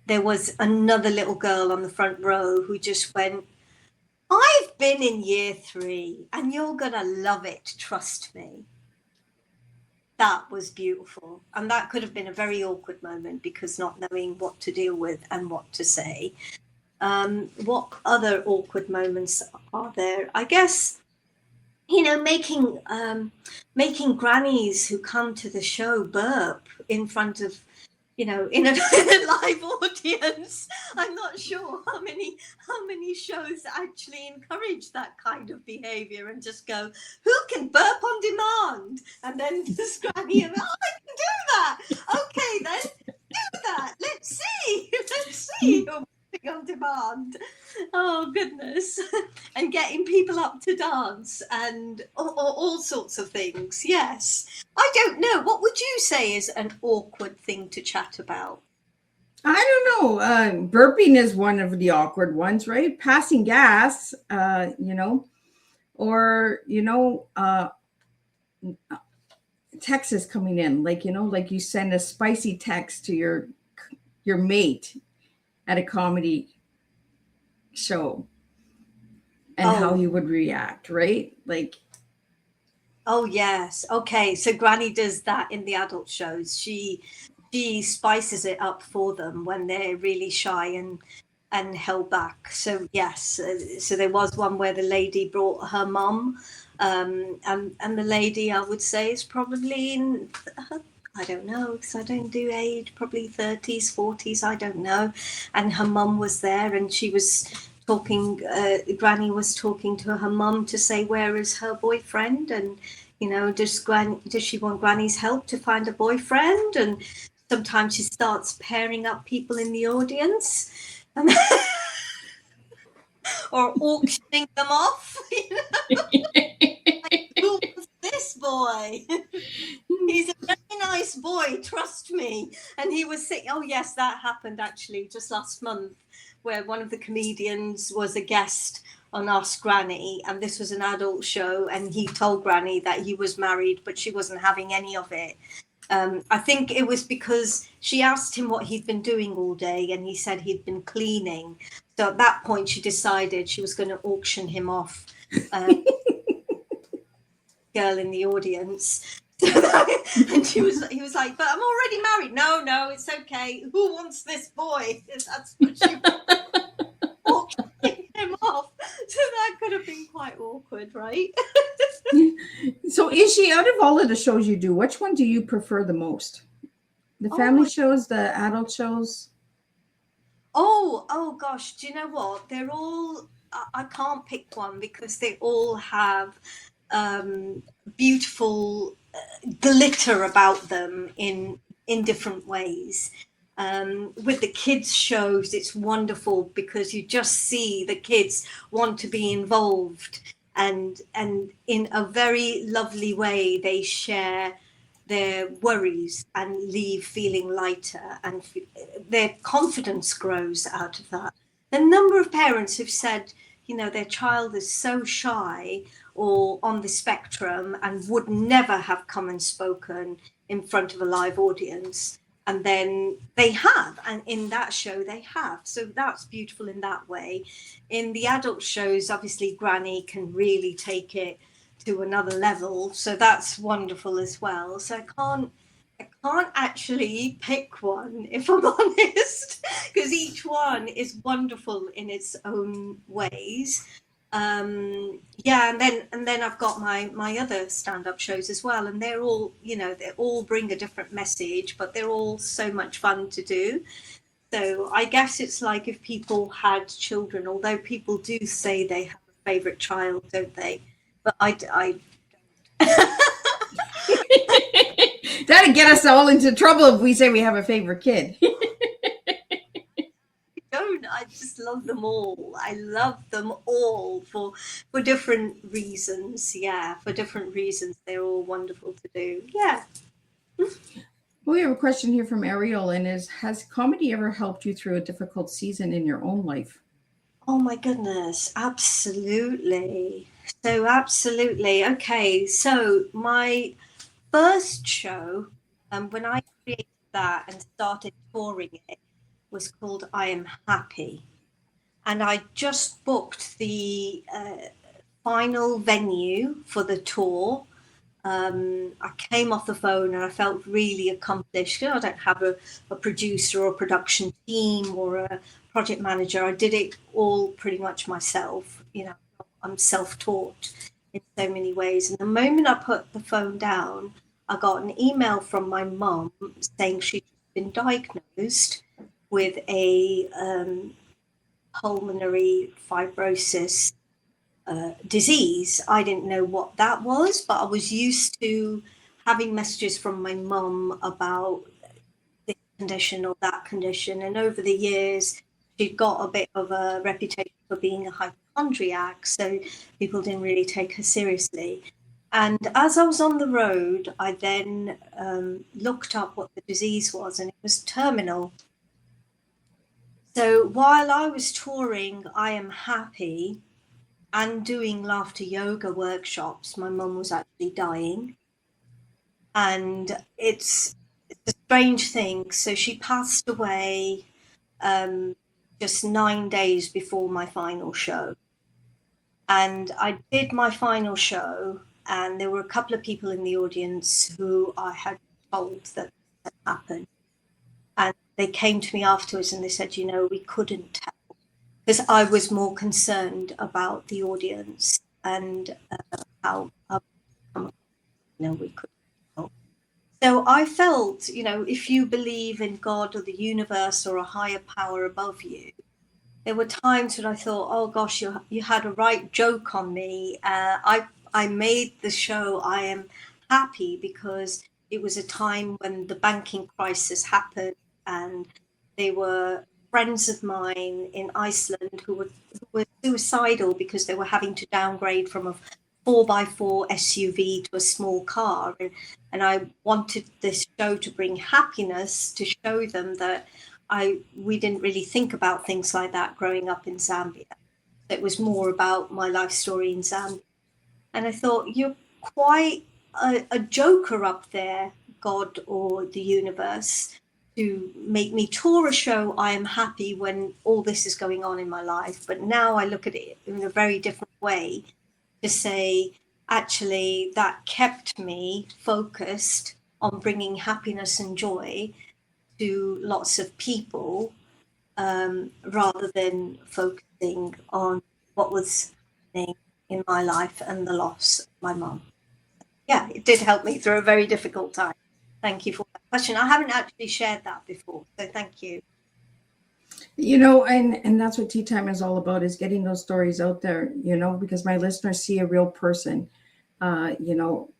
there was another little girl on the front row who just went, I've been in year 3 and you're going to love it, trust me. That was beautiful. And that could have been a very awkward moment, because not knowing what to deal with and what to say. What other awkward moments are there? I guess, making grannies who come to the show burp in front of, in a live audience. I'm not sure how many shows actually encourage that kind of behavior and just go, who can burp on demand? And then this granny, I can do that. Okay, then do that. Let's see. On demand. Oh goodness. And getting people up to dance and all sorts of things. Yes. I don't know. What would you say is an awkward thing to chat about? I don't know. Burping is one of the awkward ones, right? Passing gas, or text is coming in, like like you send a spicy text to your mate at a comedy show, and how Oh, he would react, right? Like, oh yes. Okay, so Granny does that in the adult shows. She spices it up for them when they're really shy and held back. So yes, so there was one where the lady brought her mum, and the lady I would say is probably in, I don't know because I don't do age, probably 30s, 40s, I don't know. And her mum was there, and she was talking. Granny was talking to her mum to say where is her boyfriend, and does she want Granny's help to find a boyfriend? And sometimes she starts pairing up people in the audience, and, or auctioning them off. Who wants this boy? He's a very nice boy, trust me. And he was saying, oh yes, that happened actually just last month, where one of the comedians was a guest on Ask Granny, and this was an adult show, and he told Granny that he was married, but she wasn't having any of it. I think it was because she asked him what he'd been doing all day, and he said he'd been cleaning. So at that point, she decided she was going to auction him off. Girl in the audience. And he was like, but I'm already married. No, it's okay. Who wants this boy? That's what she auctioning him off. So that could have been quite awkward, right? so Ishi, out of all of the shows you do, which one do you prefer the most? The family Oh, shows, the adult shows? oh gosh. Do you know what? They're all, I can't pick one because they all have beautiful glitter about them in different ways. With the kids shows, it's wonderful because you just see the kids want to be involved, and in a very lovely way they share their worries and leave feeling lighter, and their confidence grows out of that. The number of parents who've said, their child is so shy or on the spectrum and would never have come and spoken in front of a live audience, and then they have, and in that show they have, so that's beautiful in that way. In the adult shows, obviously Granny can really take it to another level, so that's wonderful as well. So I can't actually pick one, if I'm honest, because each one is wonderful in its own ways. Yeah, and then I've got my other stand-up shows as well, and they're all, they all bring a different message, but they're all so much fun to do. So I guess it's like if people had children, although people do say they have a favorite child, don't they? But I That'd get us all into trouble if we say we have a favorite kid. don't. I just love them all. I love them all for different reasons. Yeah, for different reasons, they're all wonderful to do. Yeah. We have a question here from Ariel, and has comedy ever helped you through a difficult season in your own life? Oh my goodness, absolutely. So absolutely. Okay, so my first show, when I created that and started touring it, was called I Am Happy. And I just booked the final venue for the tour. I came off the phone and I felt really accomplished. I don't have a producer or a production team or a project manager. I did it all pretty much myself. I'm self-taught in so many ways. And the moment I put the phone down, I got an email from my mum saying she'd been diagnosed with a pulmonary fibrosis disease. I didn't know what that was, but I was used to having messages from my mum about this condition or that condition. And over the years, she'd got a bit of a reputation for being a hypochondriac, so people didn't really take her seriously. And as I was on the road, I then looked up what the disease was, and it was terminal. So while I was touring I Am Happy and doing laughter yoga workshops, my mum was actually dying. And it's a strange thing. So she passed away just 9 days before my final show. And I did my final show, and there were a couple of people in the audience who I had told that this had happened. And they came to me afterwards and they said, you know, we couldn't tell, because I was more concerned about the audience and how, you know, we couldn't tell. So I felt, you know, if you believe in God or the universe or a higher power above you, there were times when I thought, oh gosh, you had a right joke on me. I made the show I Am Happy because it was a time when the banking crisis happened, and they were friends of mine in Iceland who were suicidal because they were having to downgrade from a 4x4 SUV to a small car. And I wanted this show to bring happiness, to show them that we didn't really think about things like that growing up in Zambia. It was more about my life story in Zambia. And I thought, you're quite a joker up there, God or the universe, to make me tour a show I Am Happy when all this is going on in my life. But now I look at it in a very different way, to say, actually, that kept me focused on bringing happiness and joy to lots of people, rather than focusing on what was happening in my life and the loss of my mum. Yeah, it did help me through a very difficult time. Thank you for that question. I haven't actually shared that before, so thank you. You know, and that's what Tea Time is all about, is getting those stories out there, you know, because my listeners see a real person, you know,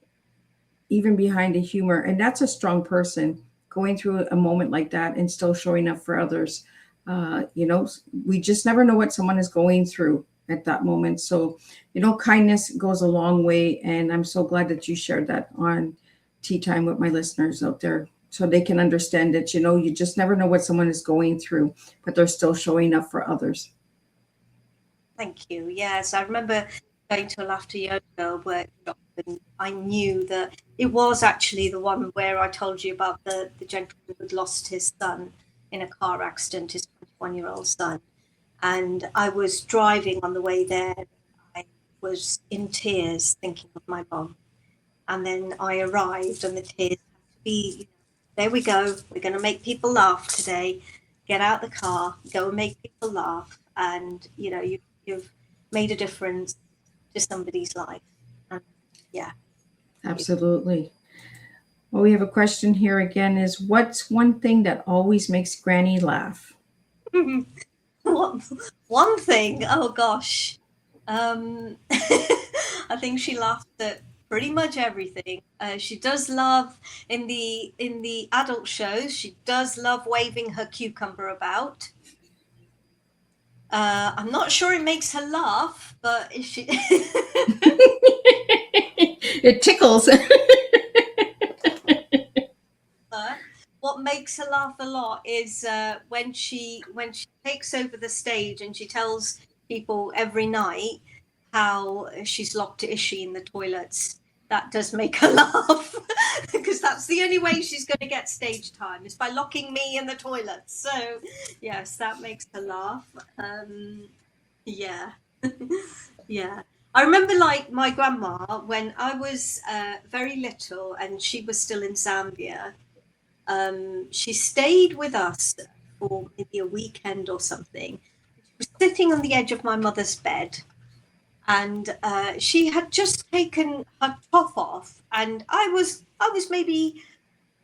even behind the humor. And that's a strong person going through a moment like that and still showing up for others. You know, we just never know what someone is going through at that moment. So, you know, kindness goes a long way. And I'm so glad that you shared that on Tea Time with my listeners out there, so they can understand that, you know, you just never know what someone is going through, but they're still showing up for others. Thank you. Yes, I remember going to a laughter yoga workshop, and I knew that it was actually the one where I told you about the gentleman who'd lost his son in a car accident, his 21-year-old son. And I was driving on the way there. I was in tears thinking of my mum. And then I arrived, and the tears had to be, you know, there we go. We're going to make people laugh today. Get out the car, go and make people laugh. And, you know, you've made a difference to somebody's life. And yeah. Absolutely. Well, we have a question here again, is what's one thing that always makes Granny laugh? One thing, oh gosh. I think she laughed at pretty much everything. She does love, in the adult shows, she does love waving her cucumber about. I'm not sure it makes her laugh, but if she It tickles. what makes her laugh a lot is when she takes over the stage and she tells people every night how she's locked Ishi in the toilets. That does make her laugh, because that's the only way she's going to get stage time, is by locking me in the toilets. So yes, that makes her laugh. Yeah. Yeah. I remember, like, my grandma, when I was very little and she was still in Zambia, she stayed with us for maybe a weekend or something. She was sitting on the edge of my mother's bed, and she had just taken her top off, and I was maybe,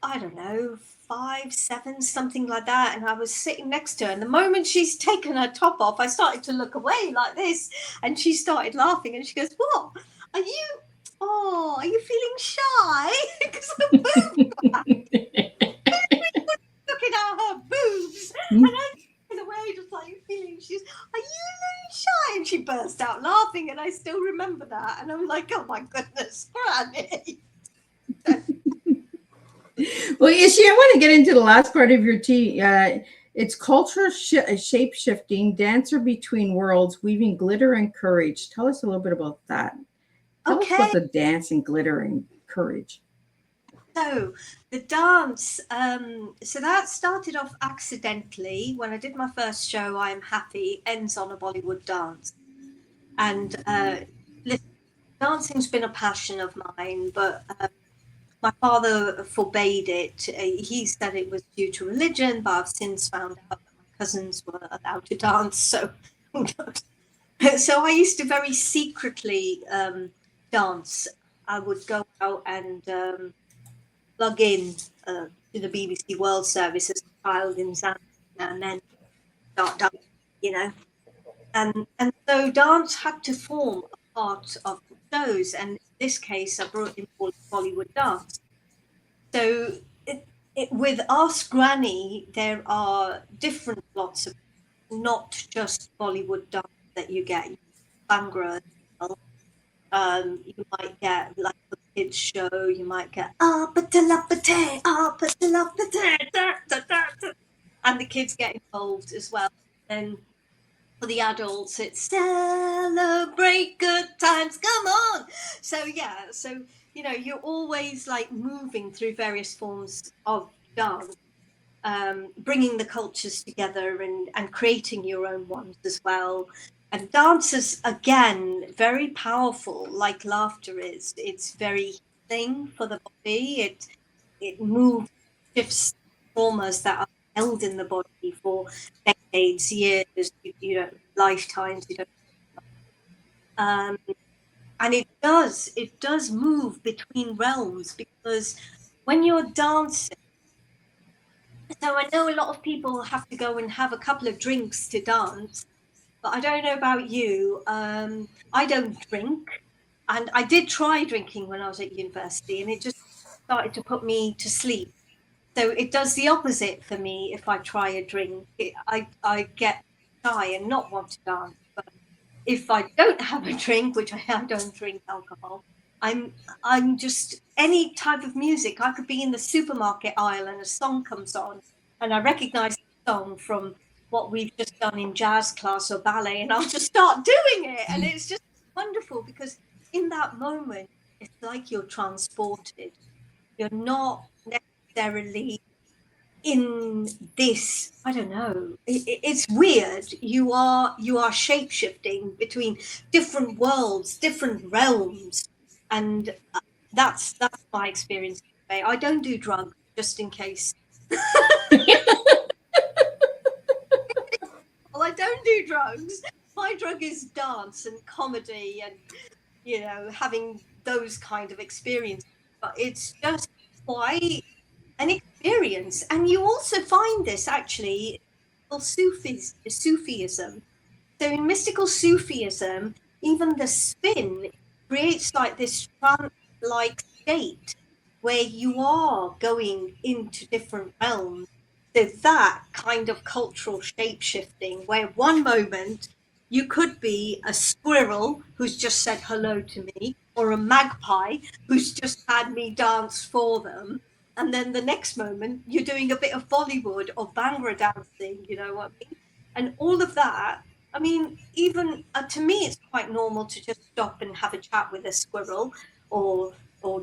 I don't know, 5, 7, something like that, and I was sitting next to her, and the moment she's taken her top off, I started to look away like this, and she started laughing, and she goes, "What? Are you feeling shy?" Because her boobs were out. Looking at her boobs, and I in a way just like feeling, she's, "Are you really shy?" And she burst out laughing, and I still remember that, and I'm like, oh my goodness, Granny. Well, Ishi, I want to get into the last part of your tea. It's culture shape-shifting, dancer between worlds, weaving glitter and courage. Tell us a little bit about that. Tell us about Okay, the dance and glitter and courage. so the dance, so that started off accidentally when I did my first show, I Am Happy, ends on a Bollywood dance. And listen, dancing's been a passion of mine, but my father forbade it. He said it was due to religion, but I've since found out that my cousins were allowed to dance, so who knows? So I used to very secretly dance. I would go out and plug in to the BBC World Service as a child in Zambia and then start dancing, you know. And so dance had to form a part of the shows, and in this case, I brought in Bollywood dance. So with Ask Granny, there are different lots of, not just Bollywood dance that you get. Bhangra as well. You might get like a kids show. You might get patalapate, patalapate, and the kids get involved as well. And for the adults, it's celebrate good times. Come on. So yeah, so you know, you're always like moving through various forms of dance, bringing the cultures together and creating your own ones as well. And dance is again very powerful, like laughter is. It's very healing for the body. It moves, shifts traumas that are held in the body for decades, years, you know, lifetimes. You don't. And it does move between realms, because when you're dancing, so I know a lot of people have to go and have a couple of drinks to dance, but I don't know about you. I don't drink, and I did try drinking when I was at university, and it just started to put me to sleep. So it does the opposite for me. If I try a drink, I get shy and not want to dance. But if I don't have a drink, which I don't drink alcohol, I'm just any type of music. I could be in the supermarket aisle and a song comes on, and I recognize the song from what we've just done in jazz class or ballet, and I'll just start doing it. And it's just wonderful, because in that moment, it's like you're transported. You're not necessarily in this, I don't know, it's weird. You are shape-shifting between different worlds, different realms, and that's my experience today. I don't do drugs, just in case. Well, I don't do drugs. My drug is dance and comedy and, you know, having those kind of experiences. But it's just quite an experience. And you also find this actually in Sufism. So in mystical Sufism, even the spin creates like this trance-like state where you are going into different realms. So that kind of cultural shape-shifting, where one moment you could be a squirrel who's just said hello to me, or a magpie who's just had me dance for them. And then the next moment you're doing a bit of Bollywood or Bhangra dancing, you know what I mean? And all of that, I mean, even to me, it's quite normal to just stop and have a chat with a squirrel or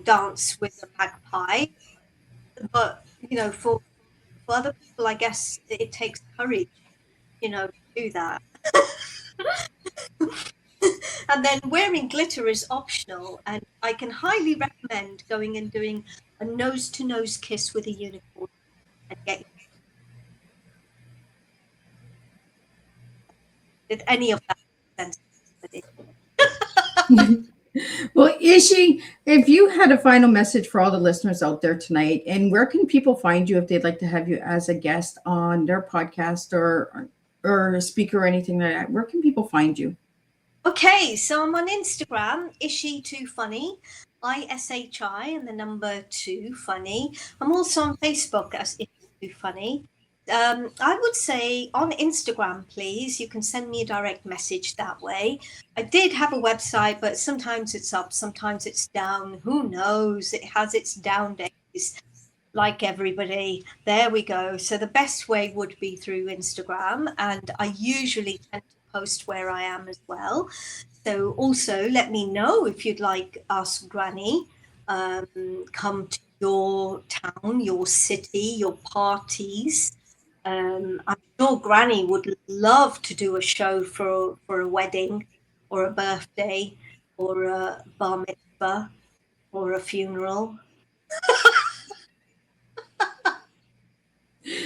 dance with a magpie. But you know, for other people, I guess it takes courage, you know, to do that. And then wearing glitter is optional, and I can highly recommend going and doing a nose-to-nose kiss with a unicorn and getting. Did any of that make sense? Well, Ishi, if you had a final message for all the listeners out there tonight, and where can people find you if they'd like to have you as a guest on their podcast or a speaker or anything like that? Where can people find you? Okay, so I'm on Instagram, Ishi2Funny, ISHI and the number 2 funny. I'm also on Facebook as Ishi2Funny. I would say on Instagram, please. You can send me a direct message that way. I did have a website, but sometimes it's up, sometimes it's down. Who knows? It has its down days. like everybody. There we go. So the best way would be through Instagram, and I usually tend to post where I am as well. So also let me know if you'd like Ask Granny come to your town, your city, your parties. I'm sure Granny would love to do a show for a wedding or a birthday or a bar mitzvah or a funeral.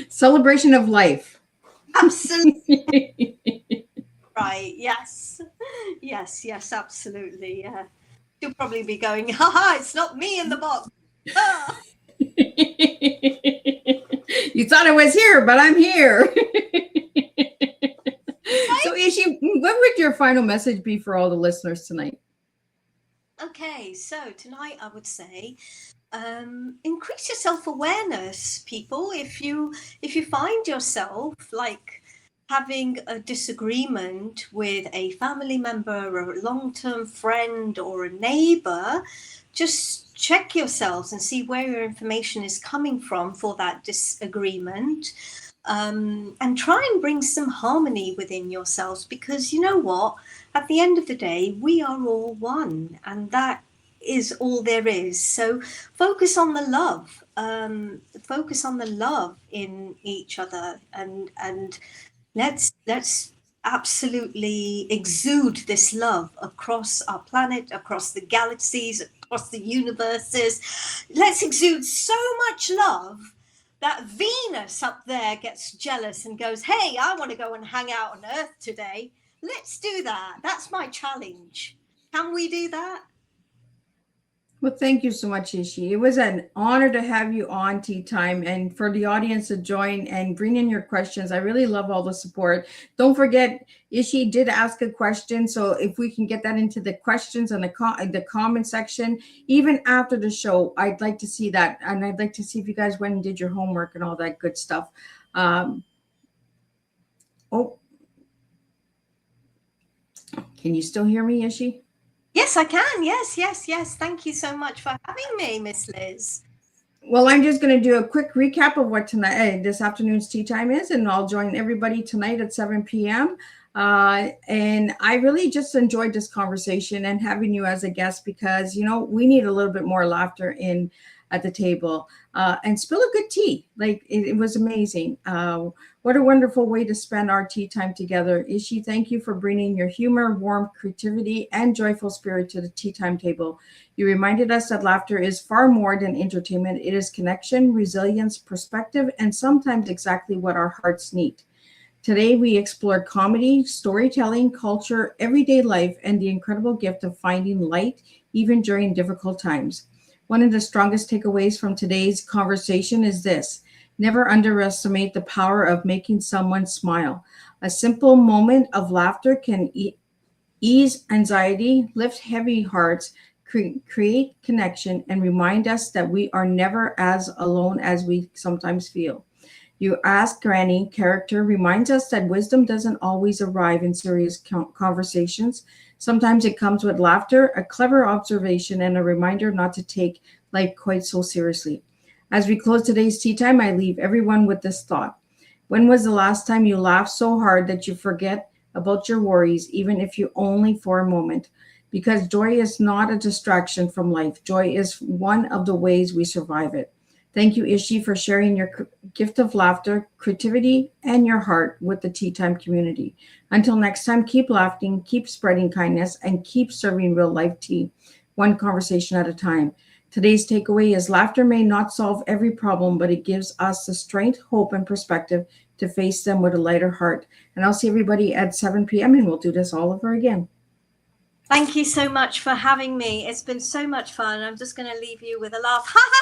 Celebration of life. Absolutely right. Yes. Yes, yes, absolutely. Yeah. She'll probably be going, haha, it's not me in the box. Ah. You thought I was here, but I'm here. So, Ishi, what would your final message be for all the listeners tonight? Okay, so tonight I would say increase your self-awareness, people. If you find yourself like having a disagreement with a family member or a long-term friend or a neighbor, just check yourselves and see where your information is coming from for that disagreement. And try and bring some harmony within yourselves, because you know what? At the end of the day, we are all one, and that is all there is. So focus on the love. Focus on the love in each other, and let's absolutely exude this love across our planet, across the galaxies, across the universes. Let's exude so much love that Venus up there gets jealous and goes, hey, I want to go and hang out on Earth today. Let's do that. That's my challenge. Can we do that? Well, thank you so much, Ishi. It was an honor to have you on Tea Time, and for the audience to join and bring in your questions. I really love all the support. Don't forget, Ishi did ask a question, so if we can get that into the questions and the comment section, even after the show, I'd like to see that, and I'd like to see if you guys went and did your homework and all that good stuff. Oh, can you still hear me, Ishi? Yes, I can. Yes, yes, yes. Thank you so much for having me, Miss Liz. Well, I'm just going to do a quick recap of what tonight, this afternoon's tea time is, and I'll join everybody tonight at 7 p.m. And I really just enjoyed this conversation and having you as a guest, because, you know, we need a little bit more laughter in at the table, and spill a good tea. Like it was amazing. What a wonderful way to spend our tea time together. Ishi, thank you for bringing your humor, warmth, creativity, and joyful spirit to the tea time table. You reminded us that laughter is far more than entertainment. It is connection, resilience, perspective, and sometimes exactly what our hearts need. Today, we explored comedy, storytelling, culture, everyday life, and the incredible gift of finding light even during difficult times. One of the strongest takeaways from today's conversation is this: never underestimate the power of making someone smile. A simple moment of laughter can ease anxiety, lift heavy hearts, create connection, and remind us that we are never as alone as we sometimes feel. You Ask Granny character reminds us that wisdom doesn't always arrive in serious conversations. Sometimes it comes with laughter, a clever observation, and a reminder not to take life quite so seriously. As we close today's tea time, I leave everyone with this thought: when was the last time you laughed so hard that you forget about your worries, even if you only for a moment? Because joy is not a distraction from life. Joy is one of the ways we survive it. Thank you, Ishi, for sharing your gift of laughter, creativity, and your heart with the Tea Time community. Until next time, keep laughing, keep spreading kindness, and keep serving real life tea, one conversation at a time. Today's takeaway is laughter may not solve every problem, but it gives us the strength, hope, and perspective to face them with a lighter heart. And I'll see everybody at 7 p.m. and we'll do this all over again. Thank you so much for having me. It's been so much fun. I'm just going to leave you with a laugh. Ha ha!